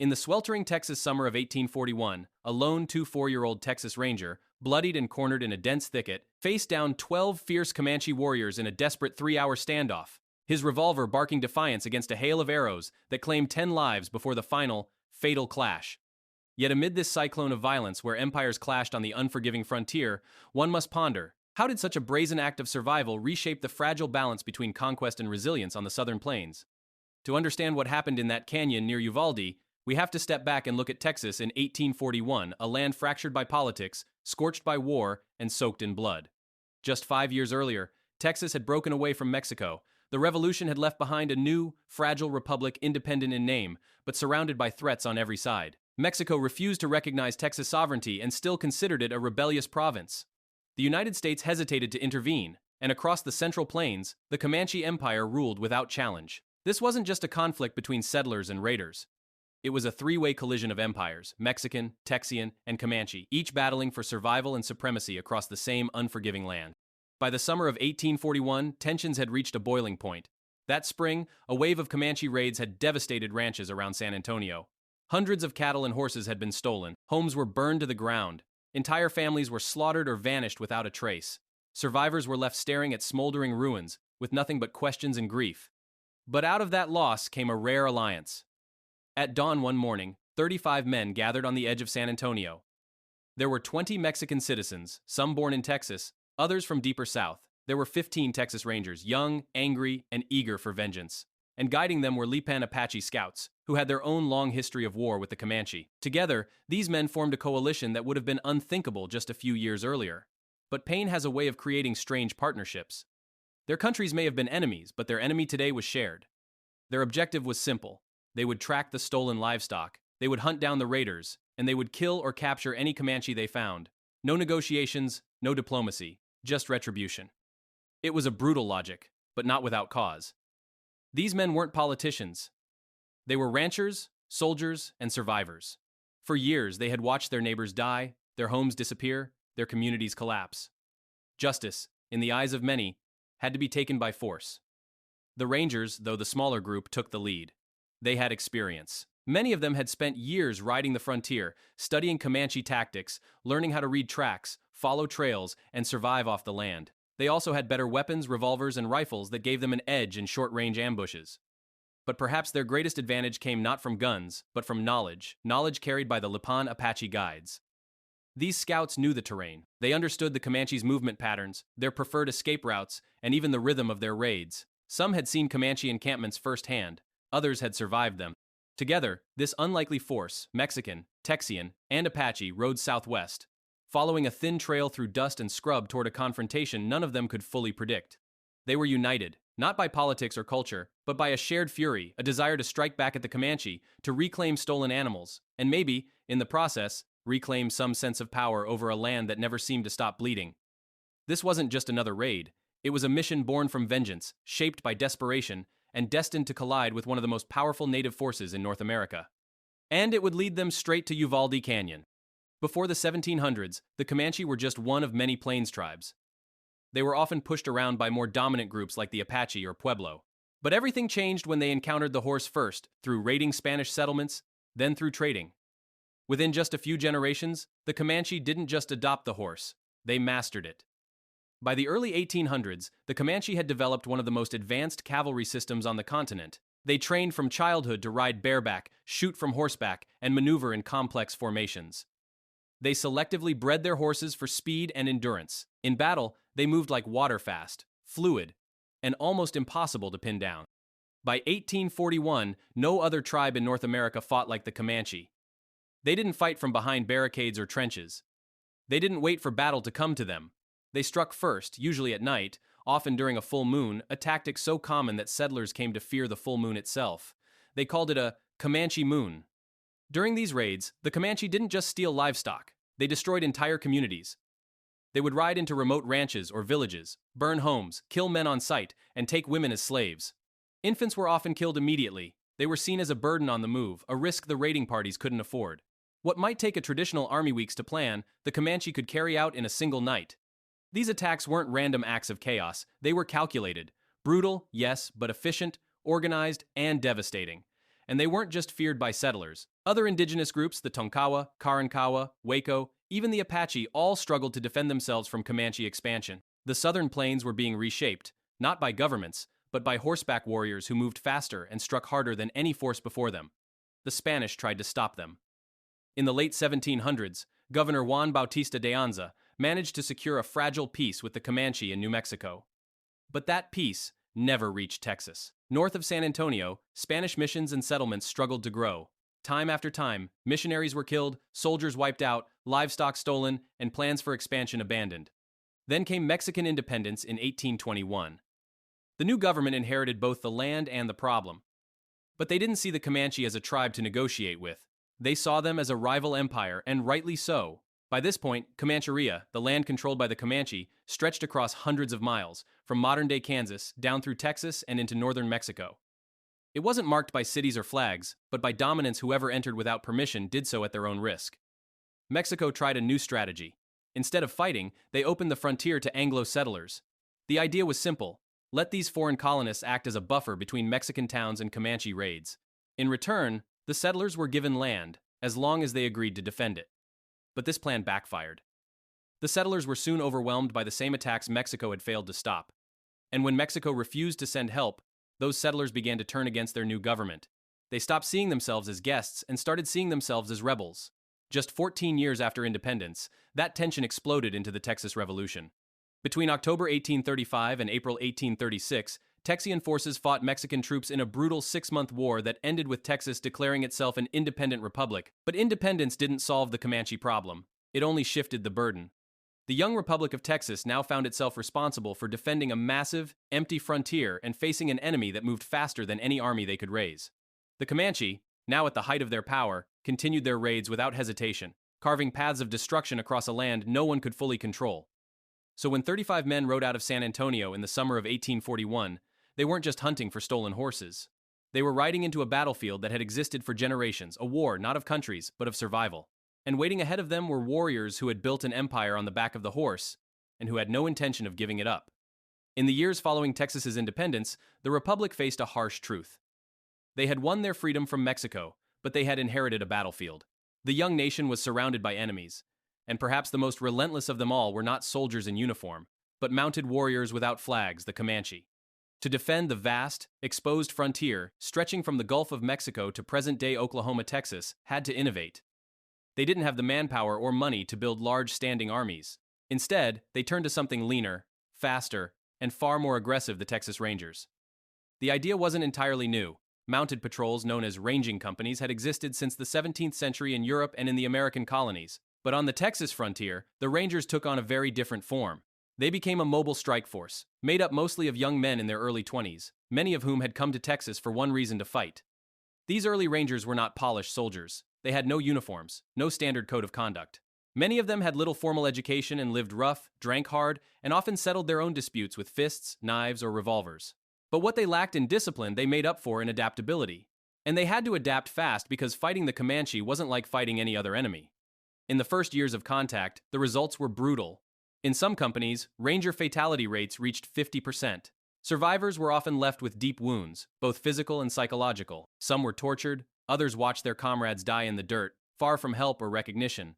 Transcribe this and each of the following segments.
In the sweltering Texas summer of 1841, a lone 24-year-old Texas Ranger, bloodied and cornered in a dense thicket, faced down 12 fierce Comanche warriors in a desperate 3-hour standoff, his revolver barking defiance against a hail of arrows that claimed 10 lives before the final, fatal clash. Yet amid this cyclone of violence where empires clashed on the unforgiving frontier, one must ponder, how did such a brazen act of survival reshape the fragile balance between conquest and resilience on the southern plains? To understand what happened in that canyon near Uvalde, we have to step back and look at Texas in 1841, a land fractured by politics, scorched by war, and soaked in blood. Just 5 years earlier, Texas had broken away from Mexico. The revolution had left behind a new, fragile republic independent in name, but surrounded by threats on every side. Mexico refused to recognize Texas sovereignty and still considered it a rebellious province. The United States hesitated to intervene, and across the Central Plains, the Comanche Empire ruled without challenge. This wasn't just a conflict between settlers and raiders. It was a three-way collision of empires, Mexican, Texian, and Comanche, each battling for survival and supremacy across the same unforgiving land. By the summer of 1841, tensions had reached a boiling point. That spring, a wave of Comanche raids had devastated ranches around San Antonio. Hundreds of cattle and horses had been stolen, homes were burned to the ground, entire families were slaughtered or vanished without a trace. Survivors were left staring at smoldering ruins, with nothing but questions and grief. But out of that loss came a rare alliance. At dawn one morning, 35 men gathered on the edge of San Antonio. There were 20 Mexican citizens, some born in Texas, others from deeper south. There were 15 Texas Rangers, young, angry, and eager for vengeance. And guiding them were Lipan Apache scouts, who had their own long history of war with the Comanche. Together, these men formed a coalition that would have been unthinkable just a few years earlier. But pain has a way of creating strange partnerships. Their countries may have been enemies, but their enemy today was shared. Their objective was simple. They would track the stolen livestock, they would hunt down the raiders, and they would kill or capture any Comanche they found. No negotiations, no diplomacy, just retribution. It was a brutal logic, but not without cause. These men weren't politicians. They were ranchers, soldiers, and survivors. For years, they had watched their neighbors die, their homes disappear, their communities collapse. Justice, in the eyes of many, had to be taken by force. The Rangers, though the smaller group, took the lead. They had experience. Many of them had spent years riding the frontier, studying Comanche tactics, learning how to read tracks, follow trails, and survive off the land. They also had better weapons, revolvers, and rifles that gave them an edge in short-range ambushes. But perhaps their greatest advantage came not from guns, but from knowledge carried by the Lipan Apache guides. These scouts knew the terrain. They understood the Comanche's movement patterns, their preferred escape routes, and even the rhythm of their raids. Some had seen Comanche encampments firsthand. Others had survived them. Together, this unlikely force, Mexican, Texian, and Apache, rode southwest, following a thin trail through dust and scrub toward a confrontation none of them could fully predict. They were united, not by politics or culture, but by a shared fury, a desire to strike back at the Comanche, to reclaim stolen animals, and maybe, in the process, reclaim some sense of power over a land that never seemed to stop bleeding. This wasn't just another raid. It was a mission born from vengeance, shaped by desperation, and destined to collide with one of the most powerful native forces in North America. And it would lead them straight to Uvalde Canyon. Before the 1700s, the Comanche were just one of many plains tribes. They were often pushed around by more dominant groups like the Apache or Pueblo. But everything changed when they encountered the horse first, through raiding Spanish settlements, then through trading. Within just a few generations, the Comanche didn't just adopt the horse, they mastered it. By the early 1800s, the Comanche had developed one of the most advanced cavalry systems on the continent. They trained from childhood to ride bareback, shoot from horseback, and maneuver in complex formations. They selectively bred their horses for speed and endurance. In battle, they moved like water fast, fluid, and almost impossible to pin down. By 1841, no other tribe in North America fought like the Comanche. They didn't fight from behind barricades or trenches. They didn't wait for battle to come to them. They struck first, usually at night, often during a full moon, a tactic so common that settlers came to fear the full moon itself. They called it a Comanche moon. During these raids, the Comanche didn't just steal livestock. They destroyed entire communities. They would ride into remote ranches or villages, burn homes, kill men on sight, and take women as slaves. Infants were often killed immediately. They were seen as a burden on the move, a risk the raiding parties couldn't afford. What might take a traditional army weeks to plan, the Comanche could carry out in a single night. These attacks weren't random acts of chaos. They were calculated. Brutal, yes, but efficient, organized, and devastating. And they weren't just feared by settlers. Other indigenous groups, the Tonkawa, Karankawa, Waco, even the Apache, all struggled to defend themselves from Comanche expansion. The southern plains were being reshaped, not by governments, but by horseback warriors who moved faster and struck harder than any force before them. The Spanish tried to stop them. In the late 1700s, Governor Juan Bautista de Anza managed to secure a fragile peace with the Comanche in New Mexico. But that peace never reached Texas. North of San Antonio, Spanish missions and settlements struggled to grow. Time after time, missionaries were killed, soldiers wiped out, livestock stolen, and plans for expansion abandoned. Then came Mexican independence in 1821. The new government inherited both the land and the problem. But they didn't see the Comanche as a tribe to negotiate with. They saw them as a rival empire, and rightly so. By this point, Comanchería, the land controlled by the Comanche, stretched across hundreds of miles, from modern-day Kansas down through Texas and into northern Mexico. It wasn't marked by cities or flags, but by dominance. Whoever entered without permission did so at their own risk. Mexico tried a new strategy. Instead of fighting, they opened the frontier to Anglo settlers. The idea was simple: let these foreign colonists act as a buffer between Mexican towns and Comanche raids. In return, the settlers were given land, as long as they agreed to defend it. But this plan backfired. The settlers were soon overwhelmed by the same attacks Mexico had failed to stop. And when Mexico refused to send help, those settlers began to turn against their new government. They stopped seeing themselves as guests and started seeing themselves as rebels. Just 14 years after independence, that tension exploded into the Texas Revolution. Between October 1835 and April 1836, Texian forces fought Mexican troops in a brutal 6-month war that ended with Texas declaring itself an independent republic. But independence didn't solve the Comanche problem. It only shifted the burden. The young Republic of Texas now found itself responsible for defending a massive, empty frontier and facing an enemy that moved faster than any army they could raise. The Comanche, now at the height of their power, continued their raids without hesitation, carving paths of destruction across a land no one could fully control. So when 35 men rode out of San Antonio in the summer of 1841, they weren't just hunting for stolen horses. They were riding into a battlefield that had existed for generations, a war not of countries, but of survival. And waiting ahead of them were warriors who had built an empire on the back of the horse, and who had no intention of giving it up. In the years following Texas's independence, the Republic faced a harsh truth. They had won their freedom from Mexico, but they had inherited a battlefield. The young nation was surrounded by enemies, and perhaps the most relentless of them all were not soldiers in uniform, but mounted warriors without flags, the Comanche. To defend the vast, exposed frontier, stretching from the Gulf of Mexico to present-day Oklahoma, Texas, had to innovate. They didn't have the manpower or money to build large standing armies. Instead, they turned to something leaner, faster, and far more aggressive: the Texas Rangers. The idea wasn't entirely new. Mounted patrols known as ranging companies had existed since the 17th century in Europe and in the American colonies. But on the Texas frontier, the Rangers took on a very different form. They became a mobile strike force, made up mostly of young men in their early 20s, many of whom had come to Texas for one reason: to fight. These early Rangers were not polished soldiers. They had no uniforms, no standard code of conduct. Many of them had little formal education and lived rough, drank hard, and often settled their own disputes with fists, knives, or revolvers. But what they lacked in discipline, they made up for in adaptability. And they had to adapt fast because fighting the Comanche wasn't like fighting any other enemy. In the first years of contact, the results were brutal. In some companies, Ranger fatality rates reached 50%. Survivors were often left with deep wounds, both physical and psychological. Some were tortured, others watched their comrades die in the dirt, far from help or recognition.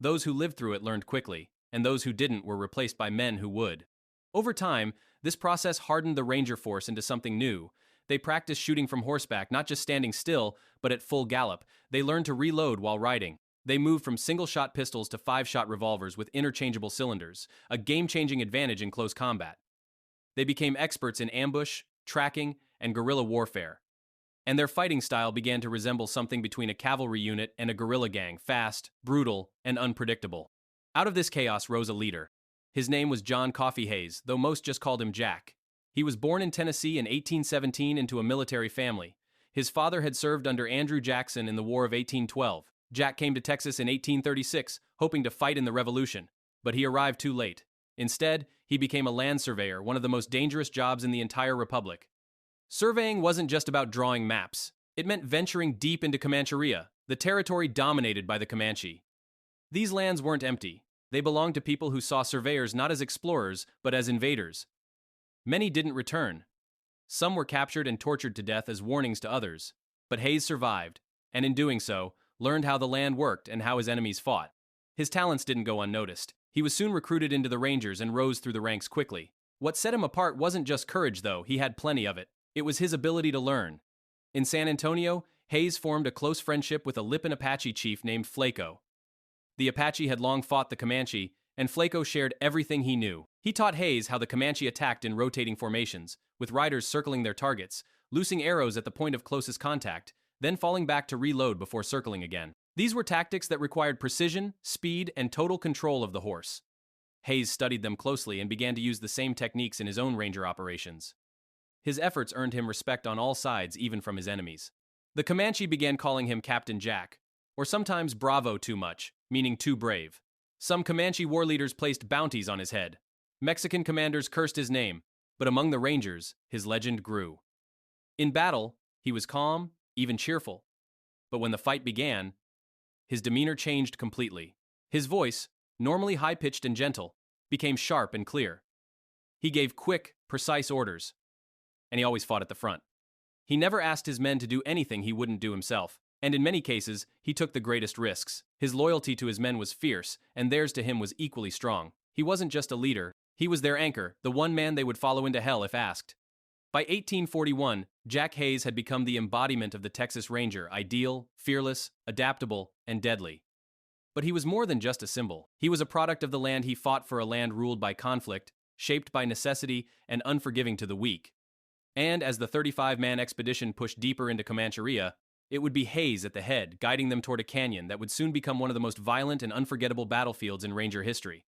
Those who lived through it learned quickly, and those who didn't were replaced by men who would. Over time, this process hardened the Ranger force into something new. They practiced shooting from horseback, not just standing still, but at full gallop. They learned to reload while riding. They moved from single-shot pistols to 5-shot revolvers with interchangeable cylinders, a game-changing advantage in close combat. They became experts in ambush, tracking, and guerrilla warfare. And their fighting style began to resemble something between a cavalry unit and a guerrilla gang: fast, brutal, and unpredictable. Out of this chaos rose a leader. His name was John Coffee Hayes, though most just called him Jack. He was born in Tennessee in 1817 into a military family. His father had served under Andrew Jackson in the War of 1812. Jack came to Texas in 1836, hoping to fight in the Revolution, but he arrived too late. Instead, he became a land surveyor, one of the most dangerous jobs in the entire Republic. Surveying wasn't just about drawing maps. It meant venturing deep into Comanchería, the territory dominated by the Comanche. These lands weren't empty. They belonged to people who saw surveyors not as explorers, but as invaders. Many didn't return. Some were captured and tortured to death as warnings to others. But Hayes survived. and in doing so, learned how the land worked and how his enemies fought. His talents didn't go unnoticed. He was soon recruited into the Rangers and rose through the ranks quickly. What set him apart wasn't just courage, though. He had plenty of it. It was his ability to learn. In San Antonio, Hayes formed a close friendship with a Lipan Apache chief named Flaco. The Apache had long fought the Comanche, and Flaco shared everything he knew. He taught Hayes how the Comanche attacked in rotating formations, with riders circling their targets, loosing arrows at the point of closest contact, then falling back to reload before circling again. These were tactics that required precision, speed, and total control of the horse. Hayes studied them closely and began to use the same techniques in his own ranger operations. His efforts earned him respect on all sides, even from his enemies. The Comanche began calling him Captain Jack, or sometimes Bravo too much, meaning too brave. Some Comanche war leaders placed bounties on his head. Mexican commanders cursed his name, but among the Rangers, his legend grew. In battle, he was calm, even cheerful. But when the fight began, his demeanor changed completely. His voice, normally high-pitched and gentle, became sharp and clear. He gave quick, precise orders, and he always fought at the front. He never asked his men to do anything he wouldn't do himself, and in many cases, he took the greatest risks. His loyalty to his men was fierce, and theirs to him was equally strong. He wasn't just a leader, he was their anchor, the one man they would follow into hell if asked. By 1841, Jack Hayes had become the embodiment of the Texas Ranger, ideal, fearless, adaptable, and deadly. But he was more than just a symbol. He was a product of the land he fought for, a land ruled by conflict, shaped by necessity, and unforgiving to the weak. And as the 35-man expedition pushed deeper into Comanchería, it would be Hayes at the head, guiding them toward a canyon that would soon become one of the most violent and unforgettable battlefields in Ranger history.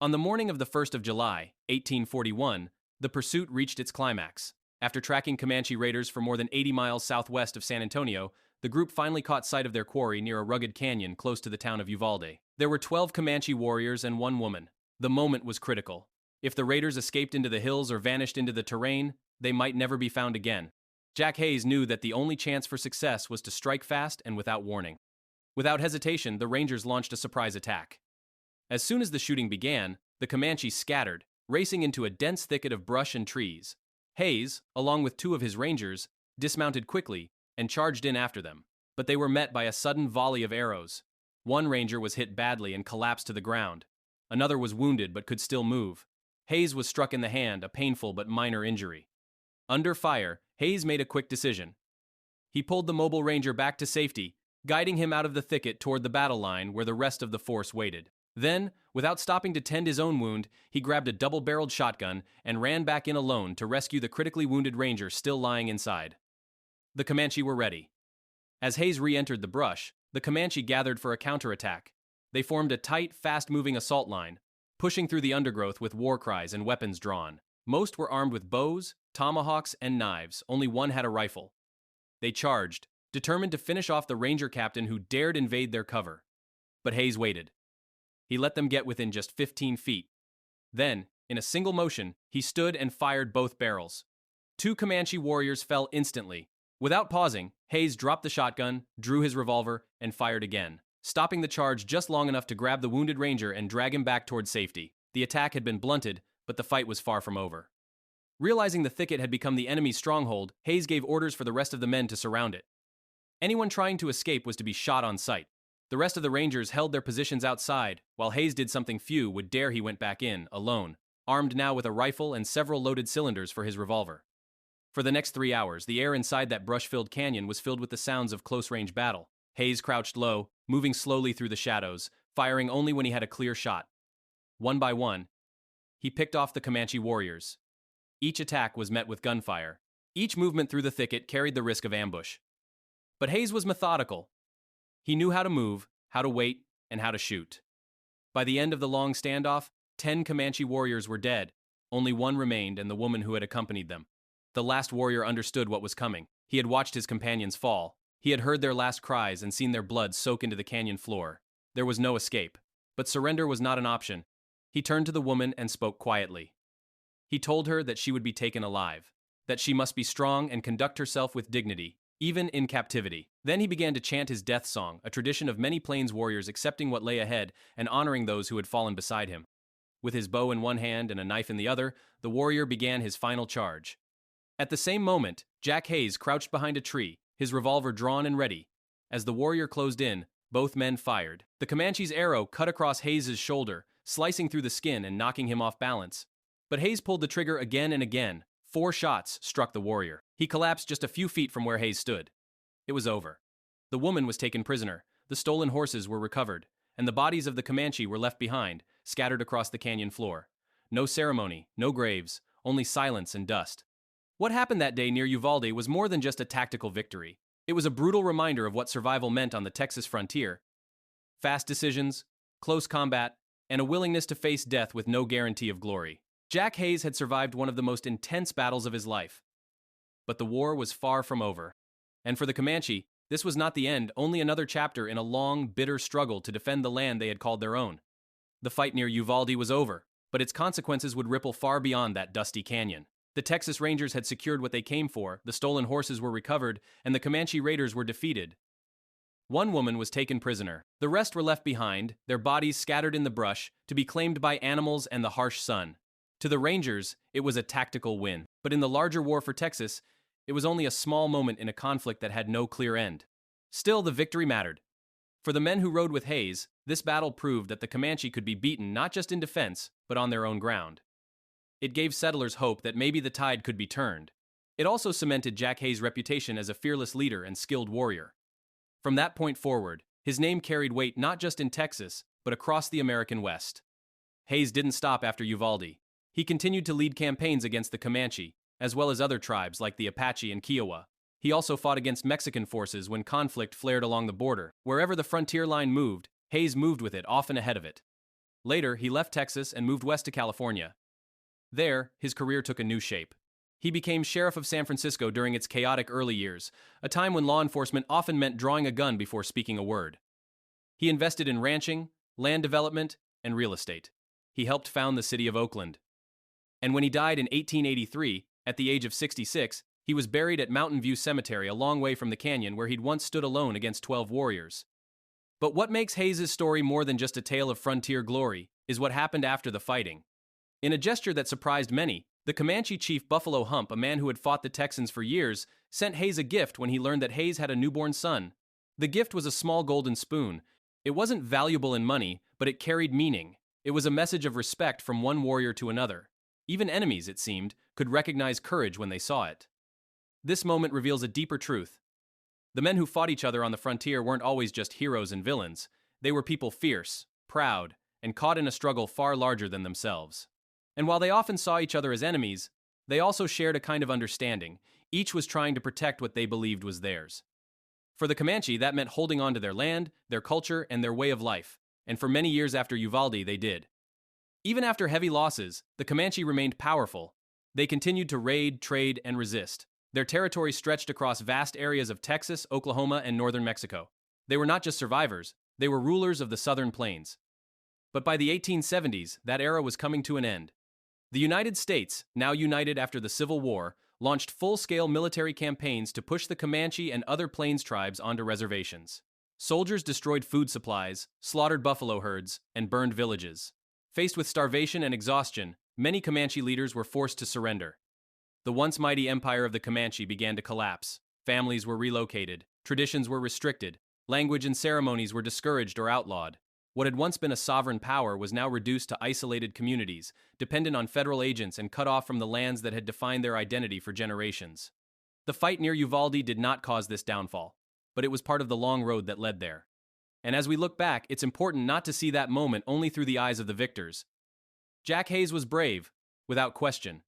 On the morning of the 1st of July, 1841, the pursuit reached its climax. After tracking Comanche raiders for more than 80 miles southwest of San Antonio, the group finally caught sight of their quarry near a rugged canyon close to the town of Uvalde. There were 12 Comanche warriors and 1 woman. The moment was critical. If the raiders escaped into the hills or vanished into the terrain, they might never be found again. Jack Hayes knew that the only chance for success was to strike fast and without warning. Without hesitation, the Rangers launched a surprise attack. As soon as the shooting began, the Comanche scattered, racing into a dense thicket of brush and trees. Hayes, along with 2 of his Rangers, dismounted quickly and charged in after them, but they were met by a sudden volley of arrows. One Ranger was hit badly and collapsed to the ground. Another was wounded but could still move. Hayes was struck in the hand, a painful but minor injury. Under fire, Hayes made a quick decision. He pulled the mobile Ranger back to safety, guiding him out of the thicket toward the battle line where the rest of the force waited. Then, without stopping to tend his own wound, he grabbed a double-barreled shotgun and ran back in alone to rescue the critically wounded Ranger still lying inside. The Comanche were ready. As Hayes re-entered the brush, the Comanche gathered for a counterattack. They formed a tight, fast-moving assault line, pushing through the undergrowth with war cries and weapons drawn. Most were armed with bows, tomahawks, and knives. Only one had a rifle. They charged, determined to finish off the Ranger captain who dared invade their cover. But Hayes waited. He let them get within just 15 feet. Then, in a single motion, he stood and fired both barrels. 2 Comanche warriors fell instantly. Without pausing, Hayes dropped the shotgun, drew his revolver, and fired again, stopping the charge just long enough to grab the wounded Ranger and drag him back toward safety. The attack had been blunted, but the fight was far from over. Realizing the thicket had become the enemy's stronghold, Hayes gave orders for the rest of the men to surround it. Anyone trying to escape was to be shot on sight. The rest of the Rangers held their positions outside, while Hayes did something few would dare. He went back in, alone, armed now with a rifle and several loaded cylinders for his revolver. For the next 3 hours, the air inside that brush-filled canyon was filled with the sounds of close-range battle. Hayes crouched low, moving slowly through the shadows, firing only when he had a clear shot. One by one, he picked off the Comanche warriors. Each attack was met with gunfire. Each movement through the thicket carried the risk of ambush. But Hayes was methodical. He knew how to move, how to wait, and how to shoot. By the end of the long standoff, 10 Comanche warriors were dead. Only one remained, and the woman who had accompanied them. The last warrior understood what was coming. He had watched his companions fall. He had heard their last cries and seen their blood soak into the canyon floor. There was no escape. But surrender was not an option. He turned to the woman and spoke quietly. He told her that she would be taken alive, that she must be strong and conduct herself with dignity, even in captivity. Then he began to chant his death song, a tradition of many Plains warriors accepting what lay ahead and honoring those who had fallen beside him. With his bow in one hand and a knife in the other, the warrior began his final charge. At the same moment, Jack Hayes crouched behind a tree, his revolver drawn and ready. As the warrior closed in, both men fired. The Comanche's arrow cut across Hayes' shoulder, slicing through the skin and knocking him off balance. But Hayes pulled the trigger again and again. 4 shots struck the warrior. He collapsed just a few feet from where Hayes stood. It was over. The woman was taken prisoner, the stolen horses were recovered, and the bodies of the Comanche were left behind, scattered across the canyon floor. No ceremony, no graves, only silence and dust. What happened that day near Uvalde was more than just a tactical victory. It was a brutal reminder of what survival meant on the Texas frontier. Fast decisions, close combat, and a willingness to face death with no guarantee of glory. Jack Hayes had survived one of the most intense battles of his life. But the war was far from over. And for the Comanche, this was not the end, only another chapter in a long, bitter struggle to defend the land they had called their own. The fight near Uvalde was over, but its consequences would ripple far beyond that dusty canyon. The Texas Rangers had secured what they came for, the stolen horses were recovered, and the Comanche raiders were defeated. One woman was taken prisoner. The rest were left behind, their bodies scattered in the brush, to be claimed by animals and the harsh sun. To the Rangers, it was a tactical win. But in the larger war for Texas, it was only a small moment in a conflict that had no clear end. Still, the victory mattered. For the men who rode with Hayes, this battle proved that the Comanche could be beaten not just in defense, but on their own ground. It gave settlers hope that maybe the tide could be turned. It also cemented Jack Hayes' reputation as a fearless leader and skilled warrior. From that point forward, his name carried weight not just in Texas, but across the American West. Hayes didn't stop after Uvalde. He continued to lead campaigns against the Comanche, as well as other tribes like the Apache and Kiowa. He also fought against Mexican forces when conflict flared along the border. Wherever the frontier line moved, Hayes moved with it, often ahead of it. Later, he left Texas and moved west to California. There, his career took a new shape. He became sheriff of San Francisco during its chaotic early years, a time when law enforcement often meant drawing a gun before speaking a word. He invested in ranching, land development, and real estate. He helped found the city of Oakland. And when he died in 1883, at the age of 66, he was buried at Mountain View Cemetery a long way from the canyon where he'd once stood alone against 12 warriors. But what makes Hayes' story more than just a tale of frontier glory is what happened after the fighting. In a gesture that surprised many, the Comanche chief Buffalo Hump, a man who had fought the Texans for years, sent Hayes a gift when he learned that Hayes had a newborn son. The gift was a small golden spoon. It wasn't valuable in money, but it carried meaning. It was a message of respect from one warrior to another. Even enemies, it seemed, could recognize courage when they saw it. This moment reveals a deeper truth. The men who fought each other on the frontier weren't always just heroes and villains. They were people fierce, proud, and caught in a struggle far larger than themselves. And while they often saw each other as enemies, they also shared a kind of understanding. Each was trying to protect what they believed was theirs. For the Comanche, that meant holding on to their land, their culture, and their way of life. And for many years after Uvalde, they did. Even after heavy losses, the Comanche remained powerful. They continued to raid, trade, and resist. Their territory stretched across vast areas of Texas, Oklahoma, and northern Mexico. They were not just survivors, they were rulers of the southern plains. But by the 1870s, that era was coming to an end. The United States, now united after the Civil War, launched full-scale military campaigns to push the Comanche and other plains tribes onto reservations. Soldiers destroyed food supplies, slaughtered buffalo herds, and burned villages. Faced with starvation and exhaustion, many Comanche leaders were forced to surrender. The once mighty empire of the Comanche began to collapse. Families were relocated, traditions were restricted, language and ceremonies were discouraged or outlawed. What had once been a sovereign power was now reduced to isolated communities, dependent on federal agents and cut off from the lands that had defined their identity for generations. The fight near Uvalde did not cause this downfall, but it was part of the long road that led there. And as we look back, it's important not to see that moment only through the eyes of the victors. Jack Hayes was brave, without question.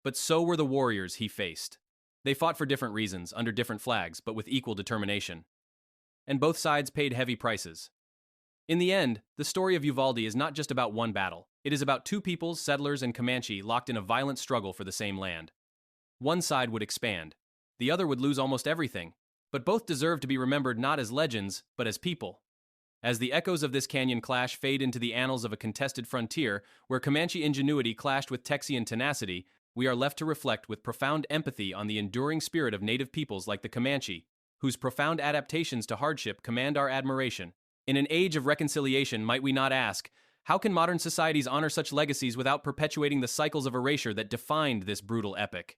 But so were the warriors he faced. They fought for different reasons, under different flags, but with equal determination. And both sides paid heavy prices. In the end, the story of Uvalde is not just about one battle. It is about two peoples, settlers and Comanche, locked in a violent struggle for the same land. One side would expand. The other would lose almost everything. But both deserve to be remembered not as legends, but as people. As the echoes of this canyon clash fade into the annals of a contested frontier, where Comanche ingenuity clashed with Texian tenacity, we are left to reflect with profound empathy on the enduring spirit of native peoples like the Comanche, whose profound adaptations to hardship command our admiration. In an age of reconciliation, might we not ask, how can modern societies honor such legacies without perpetuating the cycles of erasure that defined this brutal epic?